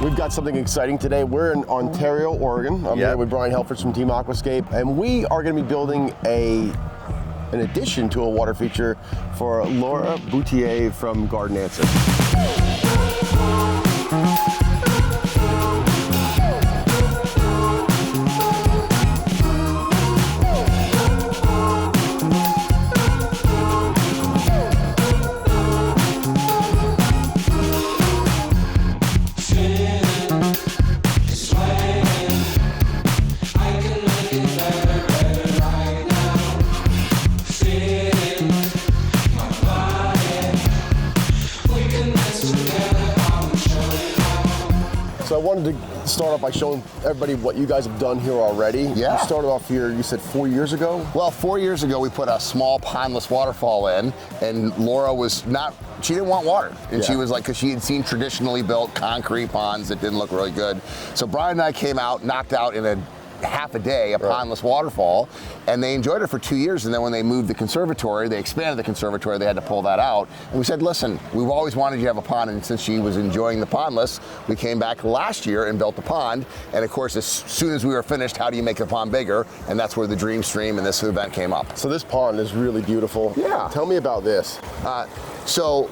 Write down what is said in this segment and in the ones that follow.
We've got something exciting today. We're in Ontario, Oregon. I'm here with Brian Helfrich from Team Aquascape, and we are going to be building an addition to a water feature for Laura Boutier from Garden Answer. So I wanted to start off by showing everybody what you guys have done here already. Yeah. You started off here, you said 4 years ago? Well, 4 years ago, we put a small pondless waterfall in, and Laura was she didn't want water. And she was like, because she had seen traditionally built concrete ponds that didn't look really good. So Brian and I came out, knocked out in a half a day, a pondless waterfall, and they enjoyed it for 2 years. And then when they moved the conservatory, they expanded the conservatory, they had to pull that out. And we said, listen, we've always wanted you to have a pond, and since she was enjoying the pondless, we came back last year and built the pond. And of course, as soon as we were finished, how do you make the pond bigger? And that's where the Dream Stream and this event came up. So this pond is really beautiful. Yeah. Tell me about this. So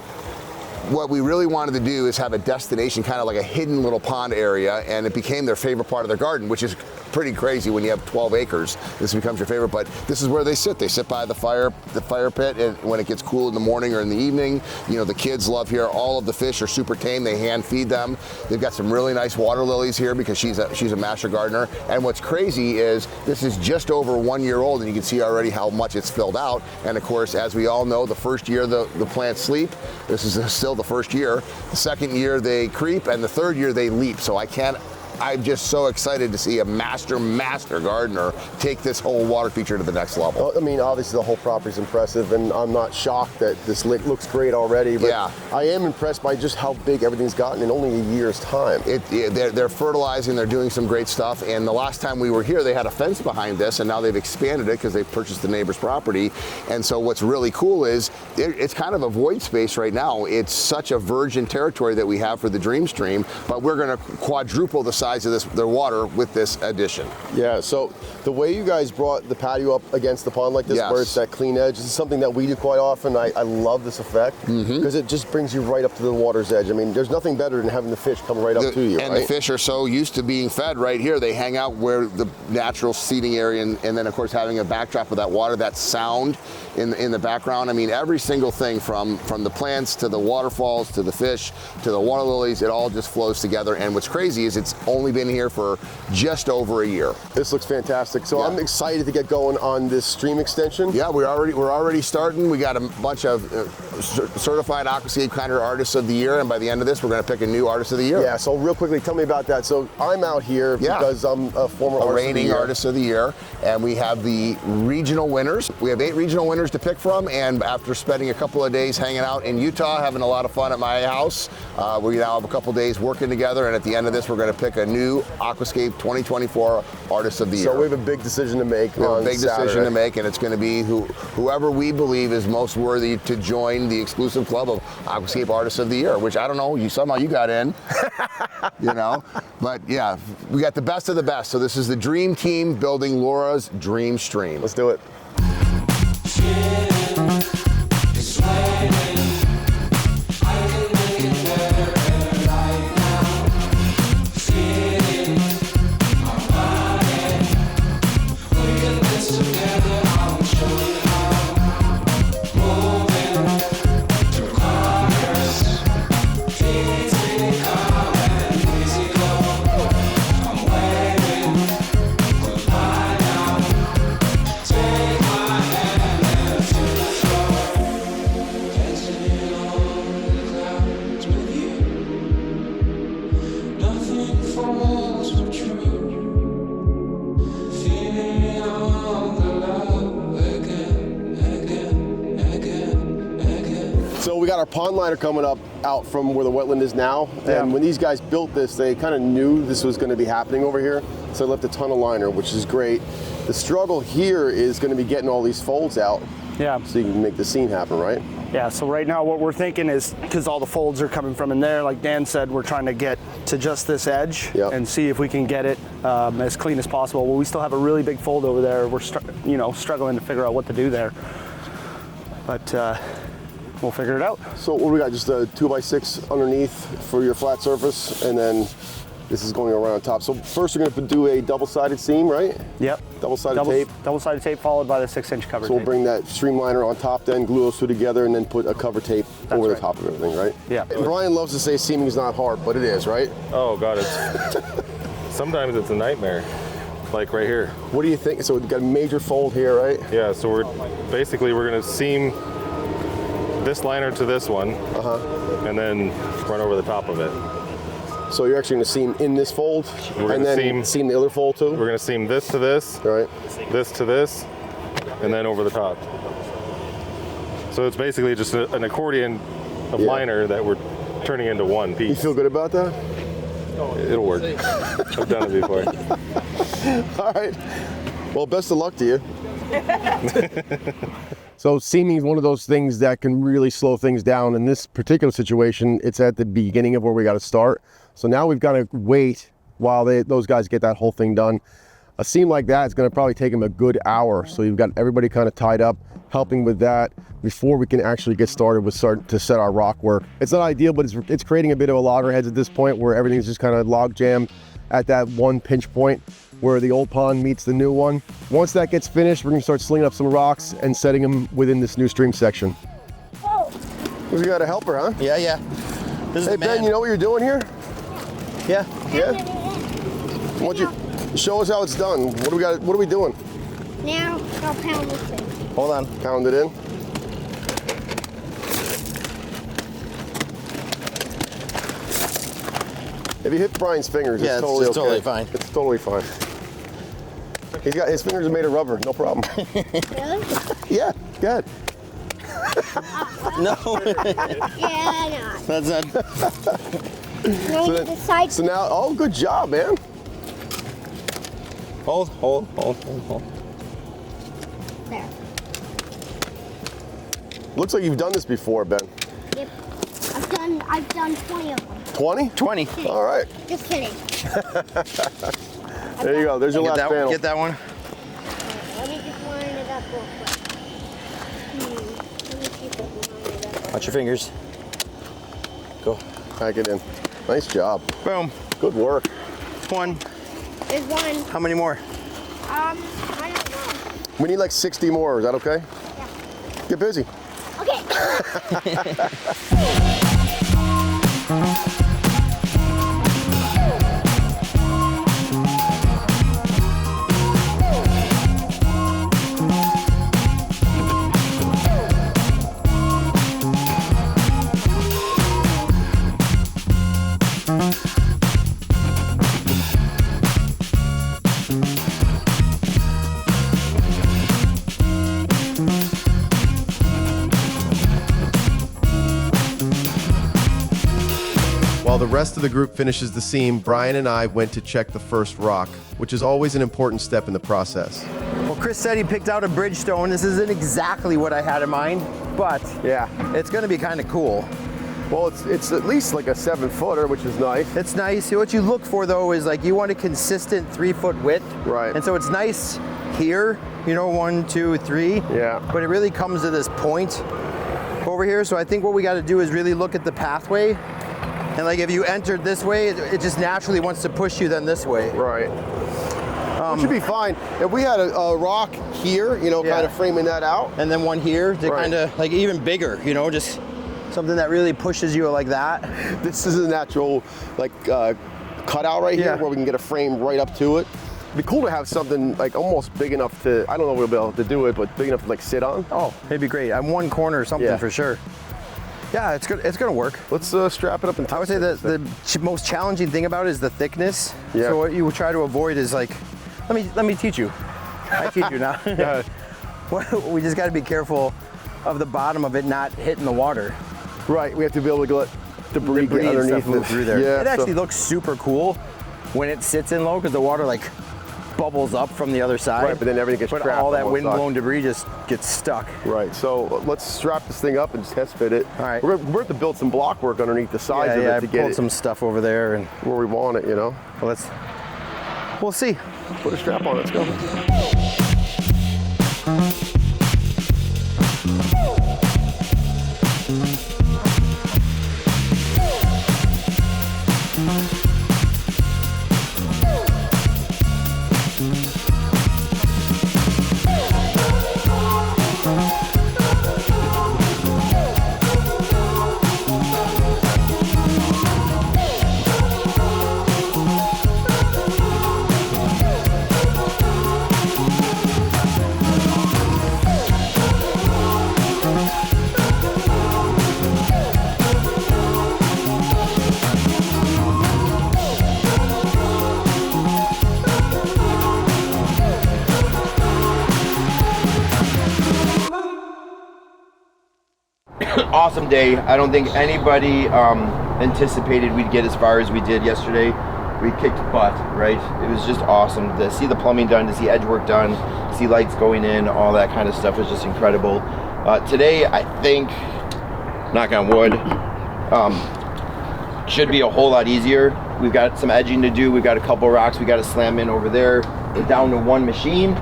what we really wanted to do is have a destination, kind of like a hidden little pond area, and it became their favorite part of their garden, which is pretty crazy when you have 12 acres. This becomes your favorite, but this is where they sit. They sit by the fire pit, and when it gets cool in the morning or in the evening, you know, the kids love here. All of the fish are super tame. They hand feed them. They've got some really nice water lilies here because she's a master gardener. And what's crazy is this is just over 1 year old, and you can see already how much it's filled out. And of course, as we all know, the first year the plants sleep. This is still the first year. The second year they creep, and the third year they leap. So I'm just so excited to see a master gardener take this whole water feature to the next level. Well, I mean, obviously the whole property is impressive, and I'm not shocked that this looks great already, but I am impressed by just how big everything's gotten in only a year's time. They're fertilizing, they're doing some great stuff, and the last time we were here, they had a fence behind this, and now they've expanded it because they've purchased the neighbor's property. And so what's really cool is it's kind of a void space right now. It's such a virgin territory that we have for the Dream Stream, but we're going to quadruple the size of their water with this addition. Yeah, so the way you guys brought the patio up against the pond like this, where it's that clean edge, this is something that we do quite often. I love this effect because it just brings you right up to the water's edge. I mean, there's nothing better than having the fish come right up to you. And the fish are so used to being fed right here. They hang out where the natural seating area, and then of course having a backdrop of that water, that sound in the background. I mean, every single thing from the plants to the waterfalls to the fish to the water lilies, it all just flows together. And what's crazy is it's only been here for just over a year. This looks fantastic. So I'm excited to get going on this stream extension. Yeah, we're already starting. We got a bunch of certified Aquascape Kinder Artists of the Year, and by the end of this, we're going to pick a new Artist of the Year. Yeah, so real quickly, tell me about that. So I'm out here because I'm a former reigning Artist of the Year, and we have the regional winners. We have 8 regional winners to pick from, and after spending a couple of days hanging out in Utah, having a lot of fun at my house, we now have a couple of days working together, and at the end of this, we're going to pick a new Aquascape 2024 Artist of the Year. So we have a big decision to make decision to make, and it's going to be whoever we believe is most worthy to join the exclusive club of Aquascape Artists of the Year, which I don't know, somehow you got in, you know, but yeah, we got the best of the best. So this is the Dream Team building Laura's Dream Stream. Let's do it. So we got our pond liner coming out from where the wetland is now. And when these guys built this, they kind of knew this was going to be happening over here. So they left a ton of liner, which is great. The struggle here is going to be getting all these folds out. Yeah. So you can make the scene happen, right? Yeah, so right now what we're thinking is, because all the folds are coming from in there, like Dan said, we're trying to get to just this edge and see if we can get it as clean as possible. Well, we still have a really big fold over there. We're struggling to figure out what to do there. But we'll figure it out. So what we got, just a 2x6 underneath for your flat surface, and then this is going around top. So first we're going to do a double-sided seam, right? Yep. Double-sided tape. Double-sided tape followed by the 6-inch cover tape. So we'll bring that streamliner on top, then glue those two together, and then put a cover tape over the top of everything, right? Yeah. And Brian loves to say seaming is not hard, but it is, right? Oh God, sometimes it's a nightmare. Like right here. What do you think? So we've got a major fold here, right? Yeah, so we're going to seam this liner to this one, and then run over the top of it. So you're actually going to seam in this fold, and then seam the other fold too? We're going to seam this to this, this to this, and then over the top. So it's basically just an accordion of liner that we're turning into one piece. You feel good about that? It'll work. I've done it before. All right. Well, best of luck to you. So seaming is one of those things that can really slow things down. In this particular situation, it's at the beginning of where we got to start. So now we've got to wait while those guys get that whole thing done. A seam like that is going to probably take them a good hour. So you've got everybody kind of tied up, helping with that before we can actually get started with to set our rock work. It's not ideal, but it's creating a bit of a loggerheads at this point where everything's just kind of log jammed at that one pinch point where the old pond meets the new one. Once that gets finished, we're going to start slinging up some rocks and setting them within this new stream section. Oh. We got a helper, huh? Yeah, yeah. Hey Ben, you know what you're doing here? Yeah. Yeah? Why don't you show us how it's done? What do we got? What are we doing? Now I'll pound this thing. Hold on. Pound it in. If you hit Brian's fingers, yeah, it's totally okay. totally fine. It's totally fine. He's got his fingers are made of rubber, no problem. Really? Yeah, go ahead. No. Yeah, no. That's not. So now, oh, good job, man. Hold. There. Looks like you've done this before, Ben. Yep. I've done 20 of them. 20? 20. All right. Just kidding. There you go. There's your last panel. Get that one. Let me just line it up real quick. Let me see if I can line it up. Watch your fingers. Go. Pack it in. Nice job. Boom. Good work. One. There's one. How many more? I don't know. We need like 60 more. Is that okay? Yeah. Get busy. Okay. While the rest of the group finishes the seam, Brian and I went to check the first rock, which is always an important step in the process. Well, Chris said he picked out a Bridgestone. This isn't exactly what I had in mind, but Yeah. it's going to be kind of cool. Well, it's at least like a 7-footer, which is nice. It's nice. What you look for though is like you want a consistent 3-foot width. Right. And so it's nice here, 1, 2, 3. Yeah. But it really comes to this point over here. So I think what we got to do is really look at the pathway. And like if you entered this way, it just naturally wants to push you then this way. Right. It should be fine. If we had a rock here, kind of framing that out. And then one here to Right. kind of like even bigger, just something that really pushes you like that. This is a natural cutout right here where we can get a frame right up to it. It'd be cool to have something like almost big enough to, I don't know if we'll be able to do it, but big enough to like sit on. Oh, it'd be great. I'm one corner or something for sure. Yeah, it's good. It's gonna work. Let's strap it up and I would say that the most challenging thing about it is the thickness. Yeah. So what you try to avoid is like, let me teach you. I teach you now. We just got to be careful of the bottom of it not hitting the water. Right, we have to be able to let debris get and underneath stuff move through there. Yeah, it actually looks super cool when it sits in low because the water bubbles up from the other side. Right, but then everything gets But trapped all on that one wind-blown debris just gets stuck. Right, so let's strap this thing up and test fit it. All right. We're going to have to build some block work underneath the sides of it I to get pulled it some stuff over there, and where we want it, you know? well, we'll see. Put a strap on, let's go. Awesome day. I don't think anybody anticipated we'd get as far as we did yesterday. We kicked butt, right? It was just awesome to see the plumbing done, to see edge work done, see lights going in, all that kind of stuff was just incredible. Today, I think, knock on wood, should be a whole lot easier. We've got some edging to do. We've got a couple rocks we got to slam in over there. We're down to one machine.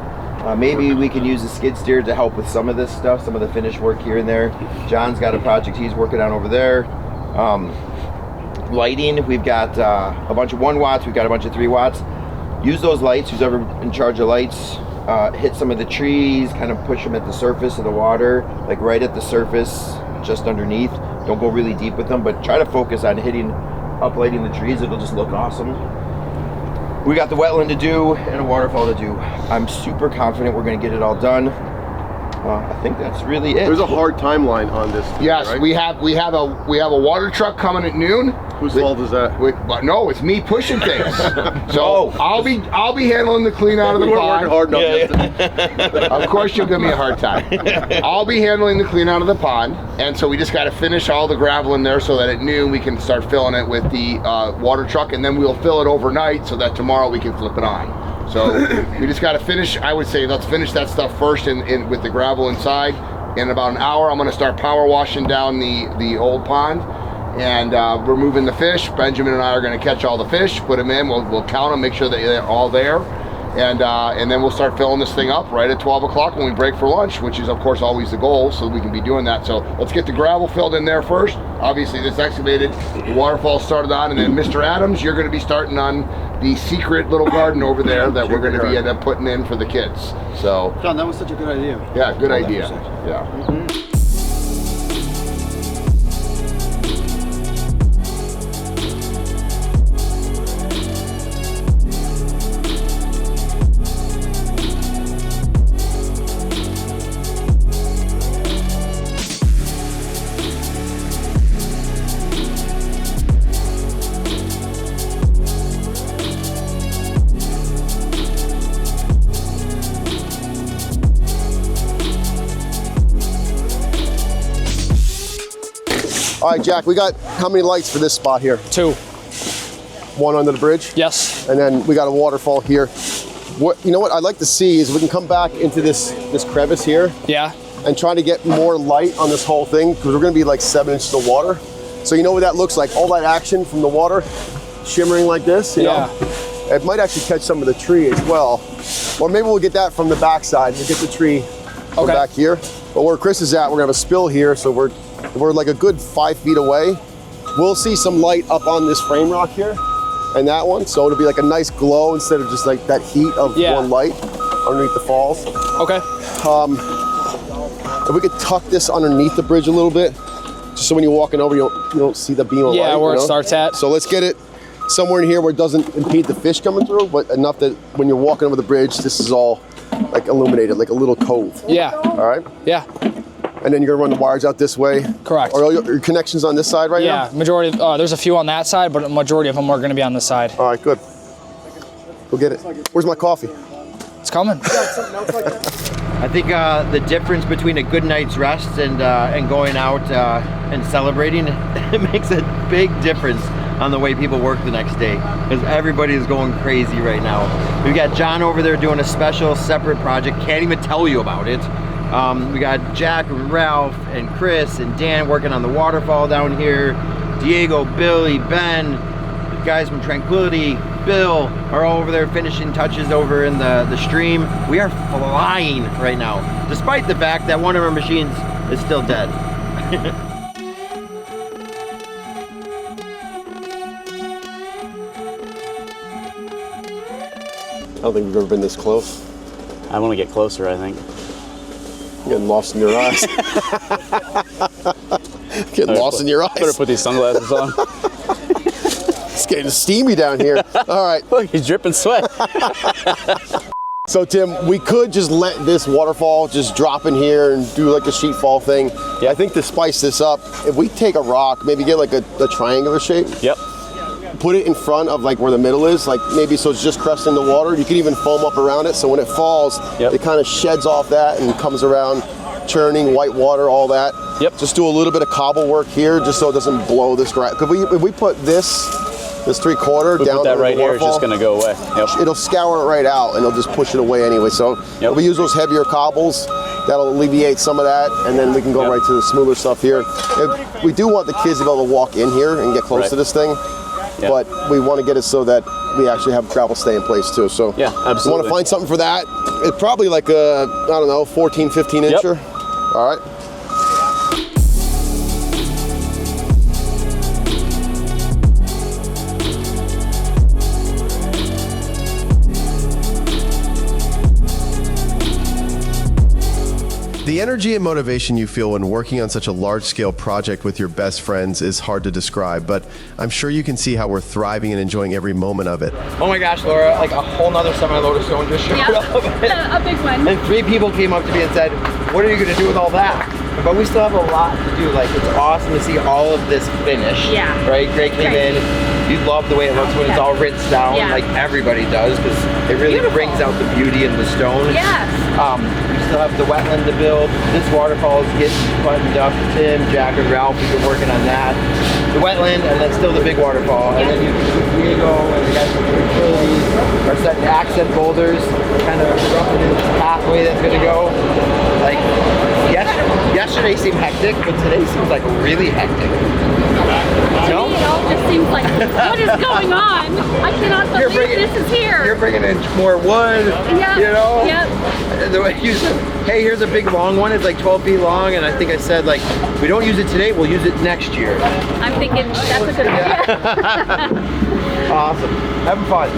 Maybe we can use the skid steer to help with some of this stuff, some of the finish work here and there. John's got a project he's working on over there. Lighting, we've got a bunch of 1 watts, we've got a bunch of 3 watts. Use those lights, who's ever in charge of lights, hit some of the trees, kind of push them at the surface of the water, like right at the surface, just underneath. Don't go really deep with them, but try to focus on uplighting the trees. It'll just look awesome. We got the wetland to do and a waterfall to do. I'm super confident we're gonna get it all done. I think that's really it. There's a hard timeline on this. Yes, right? we have a water truck coming at noon. Whose fault is that? But no, it's me pushing things. So I'll be handling the clean out of the We weren't pond. working hard enough. Of course you'll give me a hard time. I'll be handling the clean out of the pond, and so we just got to finish all the gravel in there so that at noon we can start filling it with the water truck, and then we'll fill it overnight so that tomorrow we can flip it on. So we just got to finish. I would say let's finish that stuff first in with the gravel inside. In about an hour, I'm going to start power washing down the old pond, and we're moving the fish. Benjamin and I are going to catch all the fish, put them in. We'll count them, make sure that they're all there, and then we'll start filling this thing up right at 12 o'clock when we break for lunch, which is of course always the goal, so we can be doing that. So let's get the gravel filled in there first. Obviously this excavated, the waterfall started on, and then Mr. Adams, you're going to be starting on the secret little garden over there that we're going to be end up putting in for the kids. So John, that was such a good idea. yeah, good idea. Yeah. All right, Jack, we got how many lights for this spot here? 2. One under the bridge? Yes. And then we got a waterfall here. You know what I'd like to see is we can come back into this crevice here. Yeah. And try to get more light on this whole thing, because we're gonna be like 7 inches of water. So you know what that looks like? All that action from the water shimmering like this, you know? It might actually catch some of the tree as well. Or maybe we'll get that from the backside. We'll get the tree from back here. But where Chris is at, we're gonna have a spill here, so we're like a good 5 feet away. We'll see some light up on this frame rock here and that one, so it'll be like a nice glow instead of just like that heat of one light underneath the falls. Okay. If we could tuck this underneath the bridge a little bit, just so when you're walking over, you don't see the beam of light. Yeah, where it starts at. So let's get it somewhere in here where it doesn't impede the fish coming through, but enough that when you're walking over the bridge, this is all like illuminated, like a little cove. Yeah. All right? Yeah. And then you're gonna run the wires out this way? Correct. Are all your connections on this side right now? Yeah, majority of, there's a few on that side, but a majority of them are gonna be on this side. All right, good. Go get it. Where's my coffee? It's coming. I think the difference between a good night's rest and going out and celebrating, it makes a big difference on the way people work the next day, because everybody is going crazy right now. We've got John over there doing a special separate project, can't even tell you about it. We got Jack and Ralph and Chris and Dan working on the waterfall down here. Diego, Billy, Ben, the guys from Tranquility, Bill are all over there finishing touches over in the stream. We are flying right now, despite the fact that one of our machines is still dead. I don't think we've ever been this close. I want to get closer, I think. Getting lost in your eyes. Getting lost in your eyes. Better put these sunglasses on. It's getting steamy down here. All right. Look, he's dripping sweat. So Tim, we could just let this waterfall just drop in here and do like a sheet fall thing. Yeah. I think to spice this up, if we take a rock, maybe get like a triangular shape. Yep. Put it in front of like where the middle is, like maybe so it's just cresting the water. You can even foam up around it, so when it falls, it kind of sheds off that and comes around, churning, white water, all that. Yep. Just do a little bit of cobble work here, just so it doesn't blow this grass. If we put this 3/4 down, put that right here, it's just going to go away. Yep. It'll scour it right out, and it'll just push it away anyway. So if we use those heavier cobbles, that'll alleviate some of that, and then we can go right to the smoother stuff here. We do want the kids to be able to walk in here and get close to this thing. Yep. But we want to get it so that we actually have gravel stay in place too. So yeah, absolutely. We want to find something for that. It's probably like a, I don't know, 14, 15 incher. All right. The energy and motivation you feel when working on such a large-scale project with your best friends is hard to describe, but I'm sure you can see how we're thriving and enjoying every moment of it. Oh my gosh, Laura, like a whole nother semi-load of stone just showed up. A big one. And 3 people came up to me and said, what are you going to do with all that? But we still have a lot to do. Like, it's awesome to see all of this finished. Yeah. Right? Greg came in. You love the way it looks when it's all rinsed down, like everybody does, because it really brings out the beauty in the stone. Yes. We still have the wetland to build. This waterfall is getting buttoned up. Tim, Jack, and Ralph, we've been working on that. The wetland, and then still the big waterfall. And then Diego and the guys from Tranquility are setting accent boulders, kind of disrupting this pathway that's going to go. Like, yesterday seemed hectic, but today seems like really hectic. No? It all just seems like, what is going on? I cannot believe this is here. You're bringing in more wood, you know? Yep. The way you said, hey, here's a big long one. It's like 12 feet long, and I think I said, like, we don't use it today, we'll use it next year. I'm thinking that's a good idea. Awesome. Having fun.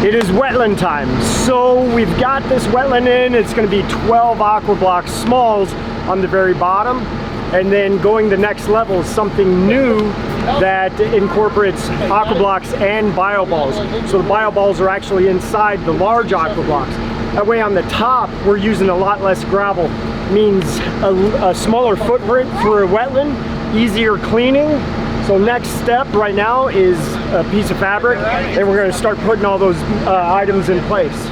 It is wetland time. So we've got this wetland in. It's going to be 12 aqua blocks smalls on the very bottom. And then going the next level is something new that incorporates aqua blocks and bio balls. So the bio balls are actually inside the large aqua blocks. That way on the top, we're using a lot less gravel. Means a smaller footprint for a wetland, easier cleaning. So next step right now is a piece of fabric, and we're going to start putting all those items in place.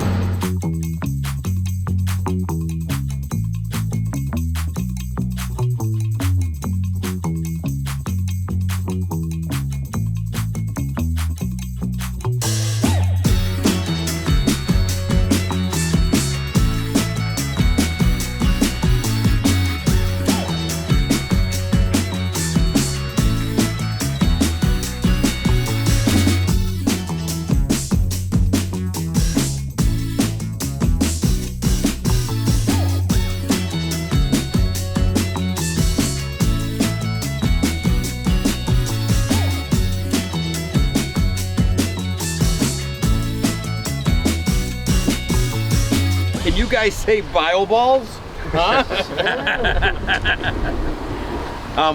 Can you guys say bio balls? Huh?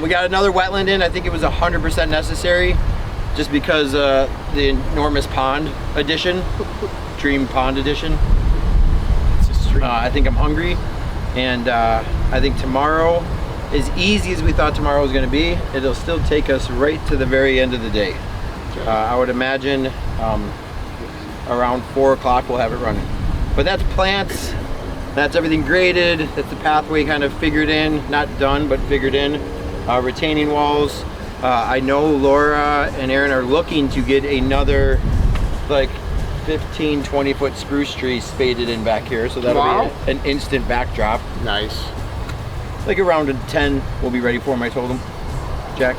We got another wetland in. I think it was 100% necessary, just because the enormous pond addition, Dream Pond Edition. I think I'm hungry, and I think tomorrow, as easy as we thought tomorrow was going to be, it'll still take us right to the very end of the day. I would imagine around 4 o'clock we'll have it running. But that's plants, that's everything graded, that's the pathway kind of figured in, not done, but figured in. Retaining walls, I know Laura and Aaron are looking to get another like 15, 20 foot spruce tree spaded in back here, so that'll be an instant backdrop. Nice. Like around 10 we'll be ready for them, I told them. Jack.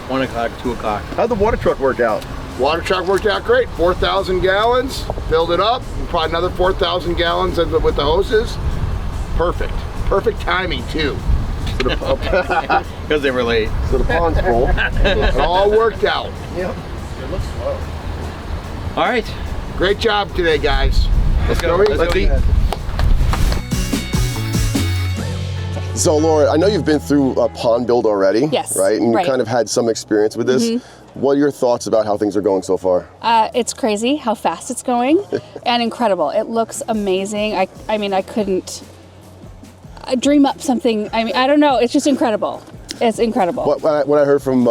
1 o'clock, 2 o'clock. How'd the water truck work out? Water truck worked out great. 4,000 gallons, filled it up, probably another 4,000 gallons with the hoses. Perfect. Perfect timing too. Because they were late. So the pond's full. It all worked out. Yep. It looks slow. All right. Great job today, guys. Let's go. Let's eat. So Laura, I know you've been through a pond build already. Yes. Right? And you kind of had some experience with this. What are your thoughts about how things are going so far? It's crazy how fast it's going and incredible. It looks amazing. I mean, I couldn't dream up something. I mean, I don't know. It's just incredible. It's incredible. What I heard from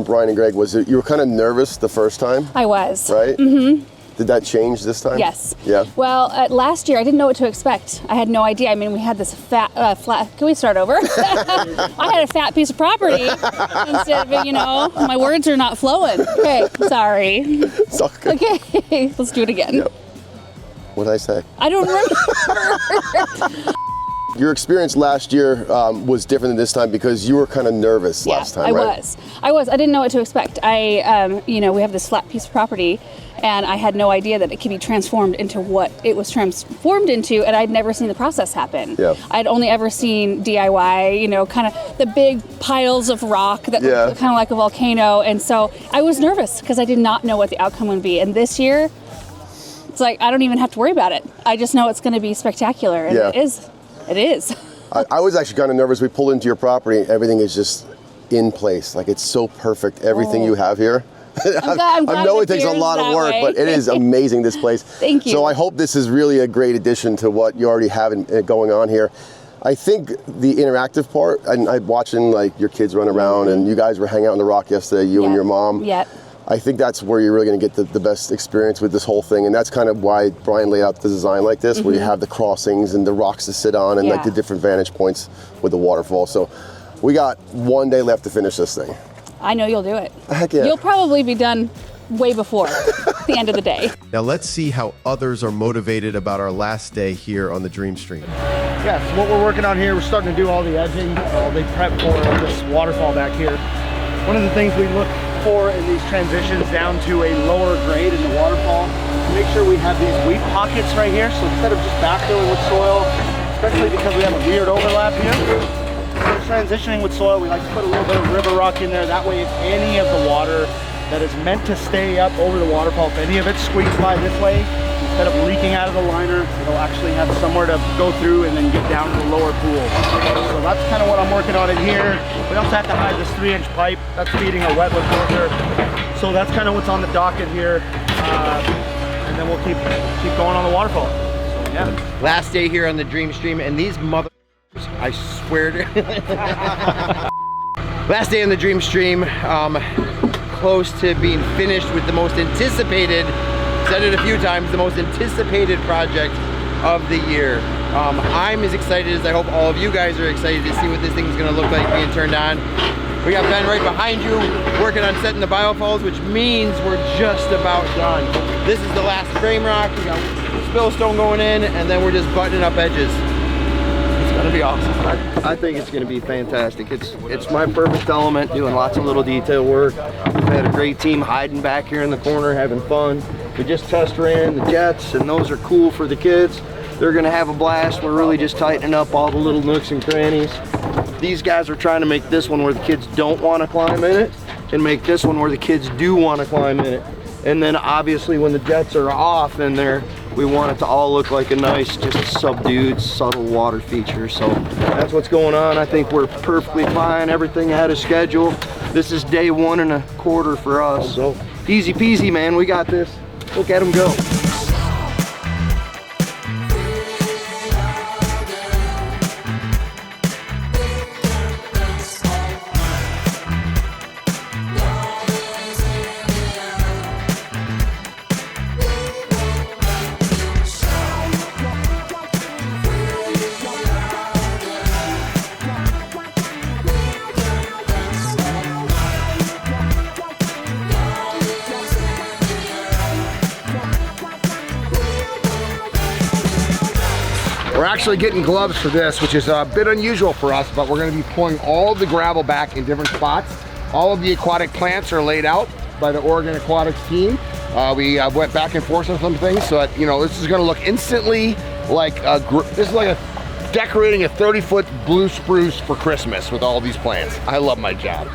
Brian and Greg was that you were kind of nervous the first time. I was. Right? Mm-hmm. Did that change this time? Yes. Yeah. Well, last year I didn't know what to expect. I had no idea. I mean, we had this fat, can we start over? I had a fat piece of property instead of, my words are not flowing. Okay, sorry. It's all good. Okay, let's do it again. Yep. What did I say? I don't remember. Your experience last year was different than this time because you were kind of nervous last time, right? I was. I didn't know what to expect. We have this flat piece of property, and I had no idea that it could be transformed into what it was transformed into, and I'd never seen the process happen. Yeah. I'd only ever seen DIY, kind of the big piles of rock that looked kind of like a volcano, and so I was nervous because I did not know what the outcome would be. And this year, it's like I don't even have to worry about it. I just know it's going to be spectacular, and it is. It is. I was actually kind of nervous. We pulled into your property, everything is just in place. Like it's so perfect, everything you have here. I'm glad I know it takes a lot of work, but it is amazing, this place. Thank you. So I hope this is really a great addition to what you already have going on here. I think the interactive part, and I'm watching like your kids run around, and you guys were hanging out on the rock yesterday, you and your mom. Yeah. I think that's where you're really going to get the best experience with this whole thing, and that's kind of why Brian laid out the design like this, where you have the crossings and the rocks to sit on, and like the different vantage points with the waterfall. So we got 1 day left to finish this thing. I know you'll do it. Heck yeah. You'll probably be done way before the end of the day. Now let's see how others are motivated about our last day here on the Dream Stream. Yeah, so what we're working on here, we're starting to do all the edging, all the prep for this waterfall back here. One of the things we look for in these transitions down to a lower grade in the waterfall, make sure we have these weep pockets right here. So instead of just backfilling with soil, especially because we have a weird overlap here, we're transitioning with soil, we like to put a little bit of river rock in there. That way, if any of the water that is meant to stay up over the waterfall, if any of it squeaks by this way, instead of leaking out of the liner, it'll actually have somewhere to go through and then get down to the lower pool. So that's kind of what I'm working on in here. We also have to hide this 3-inch pipe that's feeding a wetland filter. So that's kind of what's on the docket here. And then we'll keep going on the waterfall. So yeah. Last day here on the Dream Stream, and these I swear to last day on the Dream Stream, close to being finished with the most anticipated, said it a few times, the most anticipated project of the year. I'm as excited as I hope all of you guys are excited to see what this thing's gonna look like being turned on. We got Ben right behind you working on setting the biofalls, which means we're just about done. This is the last frame rock. We got spillstone going in, and then we're just buttoning up edges. It's gonna be awesome. I think it's gonna be fantastic. It's my perfect element, doing lots of little detail work. We've had a great team hiding back here in the corner, having fun. We just test ran the jets, and those are cool for the kids. They're gonna have a blast. We're really just tightening up all the little nooks and crannies. These guys are trying to make this one where the kids don't want to climb in it, and make this one where the kids do want to climb in it. And then obviously when the jets are off in there, we want it to all look like a nice, just subdued, subtle water feature. So that's what's going on. I think we're perfectly fine. Everything ahead of schedule. This is day 1.25 for us. So easy peasy, man. We got this. Look at them go. We're actually getting gloves for this, which is a bit unusual for us, but we're gonna be pulling all the gravel back in different spots. All of the aquatic plants are laid out by the Oregon Aquatics team. We went back and forth on some things, so that, you know, this is gonna look instantly like this is like decorating a 30-foot blue spruce for Christmas with all these plants. I love my job.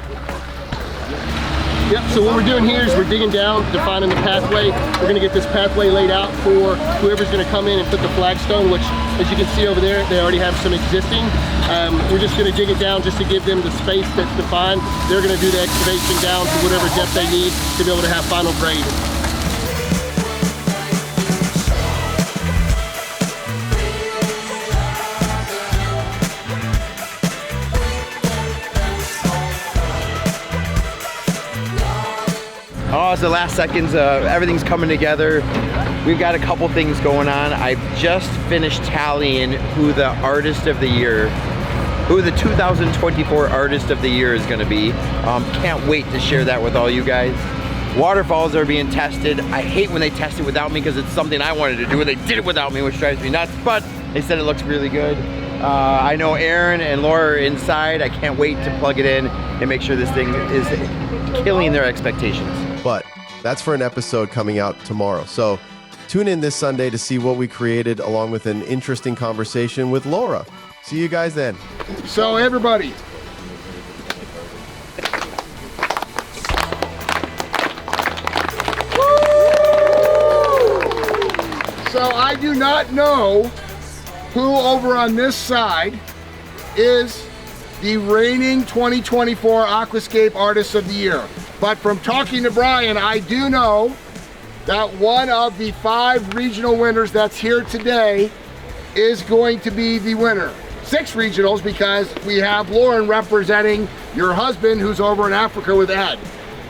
Yep, so what we're doing here is we're digging down, defining the pathway. We're gonna get this pathway laid out for whoever's gonna come in and put the flagstone, which, as you can see over there, they already have some existing. We're just gonna dig it down just to give them the space that's defined. They're gonna do the excavation down to whatever depth they need to be able to have final grade. Oh, it's the last seconds. Everything's coming together. We've got a couple things going on. I've just finished tallying who the Artist of the Year, who the 2024 Artist of the Year is going to be. Can't wait to share that with all you guys. Waterfalls are being tested. I hate when they test it without me because it's something I wanted to do, and they did it without me, which drives me nuts, but they said it looks really good. I know Aaron and Laura are inside. I can't wait to plug it in and make sure this thing is killing their expectations. But that's for an episode coming out tomorrow. So tune in this Sunday to see what we created, along with an interesting conversation with Laura. See you guys then. So everybody, so I do not know who over on this side is the reigning 2024 Aquascape Artist of the Year. But from talking to Brian, I do know that one of the 5 regional winners that's here today is going to be the winner. 6 regionals, because we have Lauren representing your husband who's over in Africa with Ed.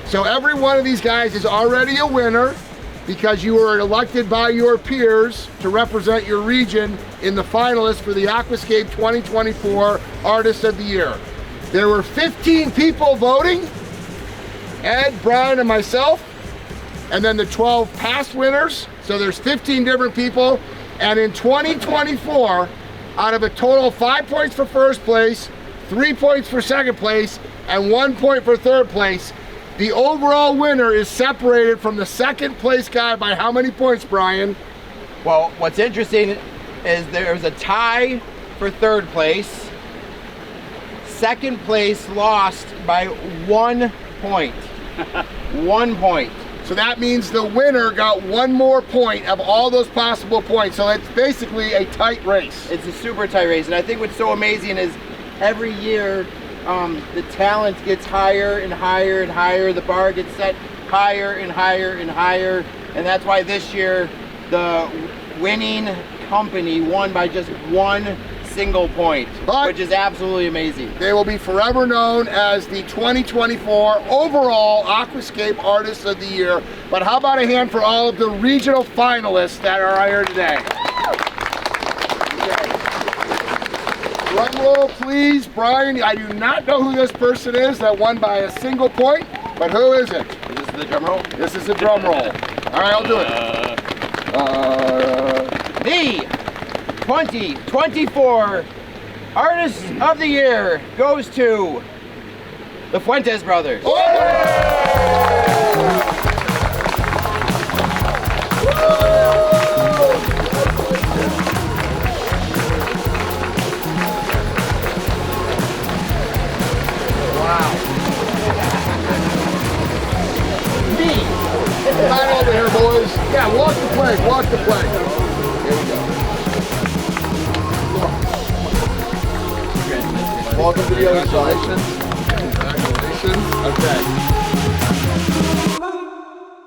So every one of these guys is already a winner because you were elected by your peers to represent your region in the finalists for the Aquascape 2024 Artist of the Year. There were 15 people voting, Ed, Brian, and myself, and then the 12 past winners. So there's 15 different people. And in 2024, out of a total of 5 points for first place, 3 points for second place, and 1 point for third place, the overall winner is separated from the second place guy by how many points, Brian? Well, what's interesting is there's a tie for third place. Second place lost by 1 point. 1 point. So that means the winner got 1 more point of all those possible points. So it's basically a tight race. It's a super tight race. And I think what's so amazing is every year the talent gets higher and higher and higher. The bar gets set higher and higher and higher. And that's why this year the winning company won by just 1 single point, which is absolutely amazing. They will be forever known as the 2024 overall Aquascape Artist of the Year. But how about a hand for all of the regional finalists that are here today? Okay. Drum roll, please. Brian, I do not know who this person is that won by a single point, but who is it? Is this the drum roll? This is the drum roll. All right, I'll do it. The 2024 Artist of the Year goes to the Fuentes brothers. Wow. Me. Right over here, boys. Yeah, walk the plank, walk the plank. Here we go. Welcome to the other side. Congratulations. Okay.